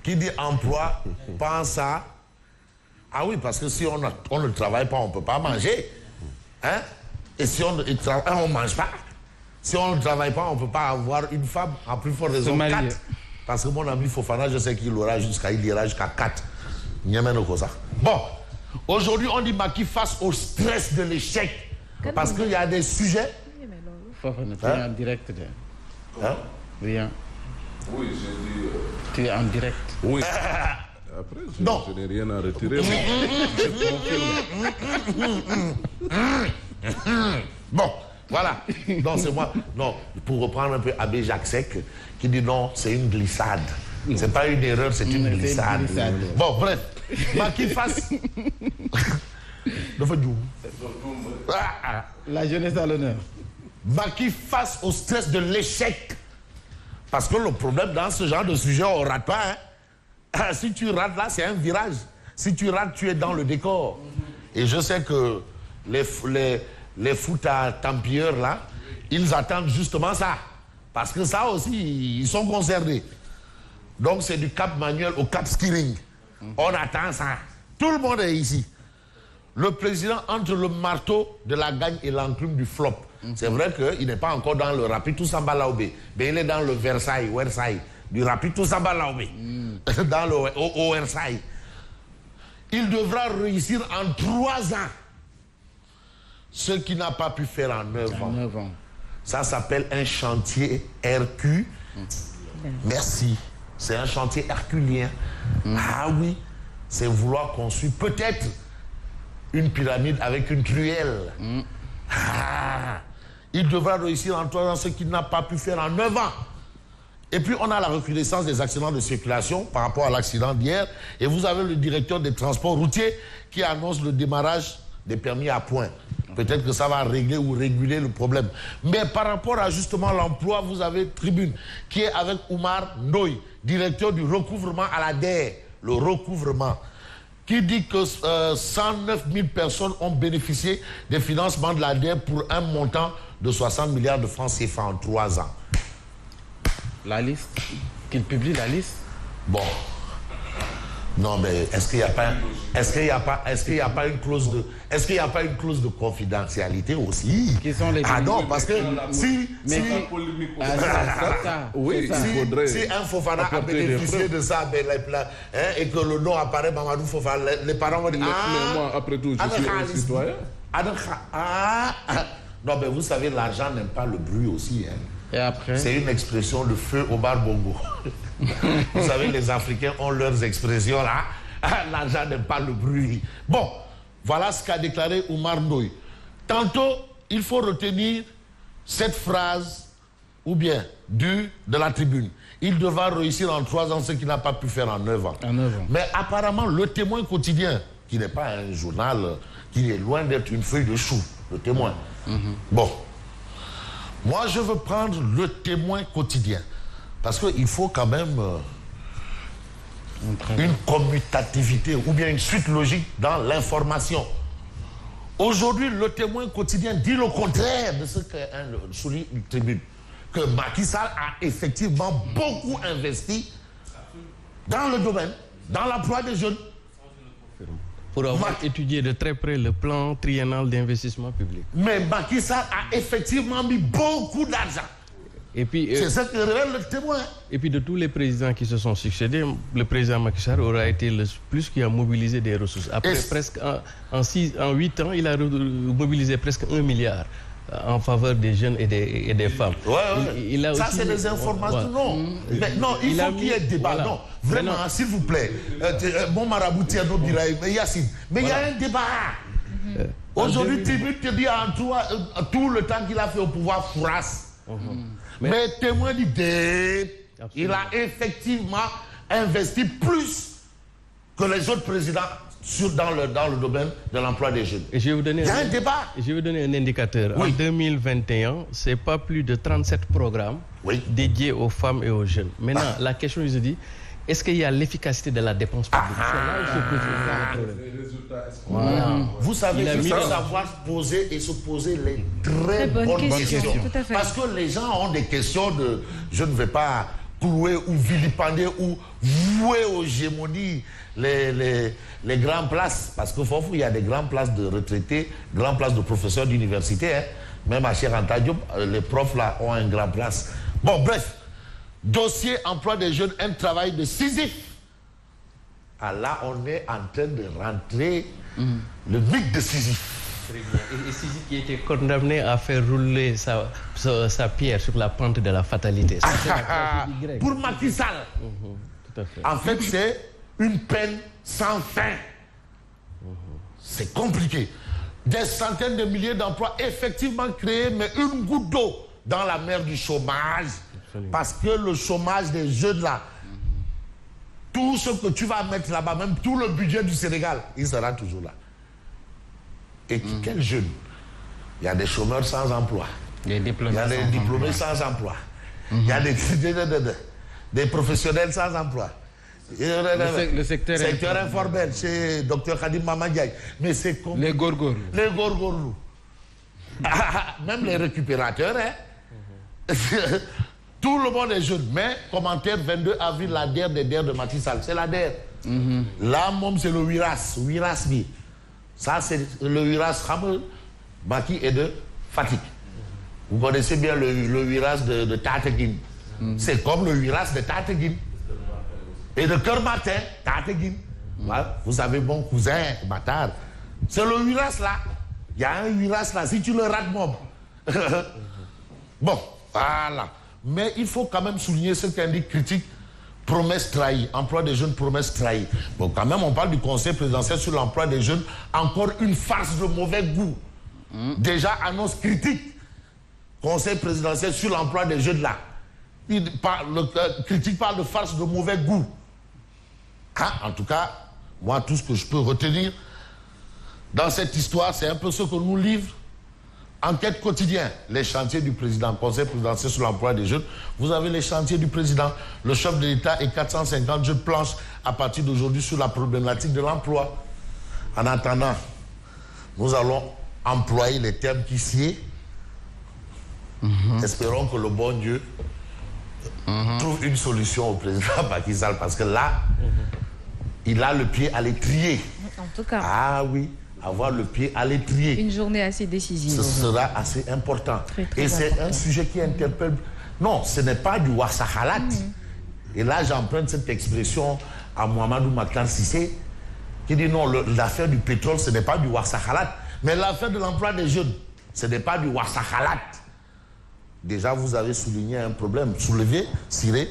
Qui dit emploi, pense à... Ah oui, parce que si on ne travaille pas, on ne peut pas manger. Hein? Et si on ne mange pas. Si on ne travaille pas, on ne peut pas avoir une femme, à plus forte raison 4. Parce que mon ami Fofana, je sais qu'il ira jusqu'à 4. Bon, aujourd'hui, on dit Macky face au stress de l'échec. Parce qu'il y a des sujets... Fofana, tu es en direct. Hein? Rien. Oui, j'ai dit... Tu es en direct. Oui. Après, je n'ai rien à retirer. Bon, voilà. Non, c'est moi. Non, pour reprendre un peu Abbé Jacques Sec, qui dit non, c'est une glissade. C'est pas une erreur, c'est une glissade. Bon, bref. Macky face... La jeunesse à l'honneur. Macky face au stress de l'échec. Parce que le problème dans ce genre de sujet, on ne rate pas. Hein. Si tu rates là, c'est un virage. Si tu rates, tu es dans le décor. Et je sais que les foot à Templiers, là, ils attendent justement ça. Parce que ça aussi, ils sont concernés. Donc c'est du Cap Manuel au Cap Skirring. On attend ça. Tout le monde est ici. Le président entre le marteau de la gagne et l'enclume du flop. C'est vrai qu'il n'est pas encore dans le Rapitou Samba Laobé, mais il est dans le Versailles, du Rapitou Samba Laobé, dans au Versailles. Il devra réussir en 3 ans ce qu'il n'a pas pu faire en 9 ans. Ça s'appelle un chantier RQ. Merci. C'est un chantier herculien. Ah oui, c'est vouloir construire peut-être une pyramide avec une truelle. Il devra réussir en 3 ans ce qu'il n'a pas pu faire en 9 ans. Et puis on a la recrudescence des accidents de circulation par rapport à l'accident d'hier. Et vous avez le directeur des transports routiers qui annonce le démarrage des permis à points. Peut-être que ça va régler ou réguler le problème. Mais par rapport à justement l'emploi, vous avez Tribune qui est avec Oumar Ndoye, directeur du recouvrement à la DER, le recouvrement, qui dit que 109 000 personnes ont bénéficié des financements de la DER pour un montant de 60 milliards de francs CFA en 3 ans. La liste? Qu'il publie la liste? Bon. Non, mais est-ce qu'il n'y a pas une clause de confidentialité aussi? Qui sont les non, parce que si un Fofana a bénéficié de ça, et que le nom apparaît Mamadou Fofana, les parents vont dire mais moi, après tout, je suis un citoyen. Non, mais vous savez, l'argent n'aime pas le bruit aussi. Hein. Et après? C'est une expression de feu au bar Bongo. Vous savez, les Africains ont leurs expressions là. L'argent n'aime pas le bruit. Bon, voilà ce qu'a déclaré Oumar Ndoye. Tantôt, il faut retenir cette phrase, ou bien de la Tribune. Il devra réussir en 3 ans ce qu'il n'a pas pu faire en 9 ans. Mais apparemment, le Témoin quotidien, qui n'est pas un journal, qui est loin d'être une feuille de chou, le Témoin. Bon. Moi, je veux prendre le Témoin quotidien. Parce qu'il faut quand même une commutativité ou bien une suite logique dans l'information. Aujourd'hui, le Témoin quotidien dit le contraire de ce que souligne une Tribune. Que Macky Sall a effectivement beaucoup investi dans le domaine, dans l'emploi des jeunes. Pour avoir étudié de très près le plan triennal d'investissement public. Mais Macky Sall a effectivement mis beaucoup d'argent. Et puis, c'est ça que révèle le Témoin. Et puis de tous les présidents qui se sont succédés, le président Macky Sall aura été le plus qui a mobilisé des ressources. Après presque en 8 ans, il a mobilisé presque 1 milliard en faveur des jeunes et des femmes. Ça, c'est des informations. Mais non, il faut qu'il y ait débat. Non, vraiment, s'il vous plaît. Mon marabout Tiano Biraï, mais Yassine, mais il y a un débat. Aujourd'hui, Tribune te dit en tout le temps qu'il a fait au pouvoir, Fouras. Mais Témoin dit il a effectivement investi plus que les autres présidents dans le domaine de l'emploi des jeunes. Et je vais vous donner un débat. Je vais vous donner un indicateur. En 2021, c'est pas plus de 37 programmes dédiés aux femmes et aux jeunes. Maintenant, la question, je dis, est-ce qu'il y a l'efficacité de la dépense publique? Vous savez, il faut savoir poser et se poser les très bonnes questions. Parce que les gens ont des questions de « je ne vais pas clouer ou vilipender ou vouer aux gémonies les grandes places. Parce que il y a des grandes places de retraités, grandes places de professeurs d'université. Hein. Même à Cheikh Anta Diop, les profs là ont une grande place. Bon, bref. Dossier emploi des jeunes, un travail de Sisyphe. Ah là, on est en train de rentrer le mythe de Sisyphe. Et Sisyphe qui était condamné à faire rouler sa pierre sur la pente de la fatalité. Ça, pour Macky Sall. Tout à fait. En fait, c'est une peine sans fin. C'est compliqué. Des centaines de milliers d'emplois effectivement créés, mais une goutte d'eau dans la mer du chômage. Absolument. Parce que le chômage des jeunes là, tout ce que tu vas mettre là-bas, même tout le budget du Sénégal, il sera toujours là. Et quel jeune? Il y a des chômeurs sans emploi. Il y a des diplômés sans emploi. Il y a des professionnels sans emploi. Le secteur informel chez Dr Khadim Mamadiaï. Mais c'est comme... Les gorgorous. Les gorgorous. Même les récupérateurs, hein. Tout le monde est jeune. Mais, commentaire 22 avril, la DER des DER de Macky Sall. C'est la DER. Là, même, c'est le Wiras. Wiras, oui. Ça, c'est le Wiras Maki et de Fatick. Vous connaissez bien le Wiras de Tateguine. C'est comme le Wiras de Tateguine. Et de Kermatin, Tateguine. Vous avez mon cousin, Matar. C'est le Wiras là. Il y a un Wiras là. Si tu le rates, mob. Bon, voilà. Mais il faut quand même souligner ce qu'indique critique. Promesse trahie, emploi des jeunes, promesse trahie. Bon, quand même, on parle du Conseil présidentiel sur l'emploi des jeunes. Encore une farce de mauvais goût. Déjà, annonce critique. Conseil présidentiel sur l'emploi des jeunes là. Critique parle de farce de mauvais goût. Hein? En tout cas, moi, tout ce que je peux retenir dans cette histoire, c'est un peu ce que nous livre Enquête quotidien, les chantiers du président, Conseil présidentiel sur l'emploi des jeunes. Vous avez les chantiers du président, le chef de l'État et 450 jeunes planches à partir d'aujourd'hui sur la problématique de l'emploi. En attendant, nous allons employer les termes qui sied. Espérons que le bon Dieu trouve une solution au président Macky Sall, parce que là, il a le pied à l'étrier. En tout cas. Ah oui. Avoir le pied à l'étrier. Une journée assez décisive. Ce sera assez important. Très, très et c'est un sujet qui interpelle. Non, ce n'est pas du Wassakhalat. Et là, j'emprunte cette expression à Mohamedou Maktar Sissé, qui dit non, l'affaire du pétrole, ce n'est pas du Wassakhalat. Mais l'affaire de l'emploi des jeunes, ce n'est pas du Wassakhalat. Déjà, vous avez souligné un problème, soulevé, Siré,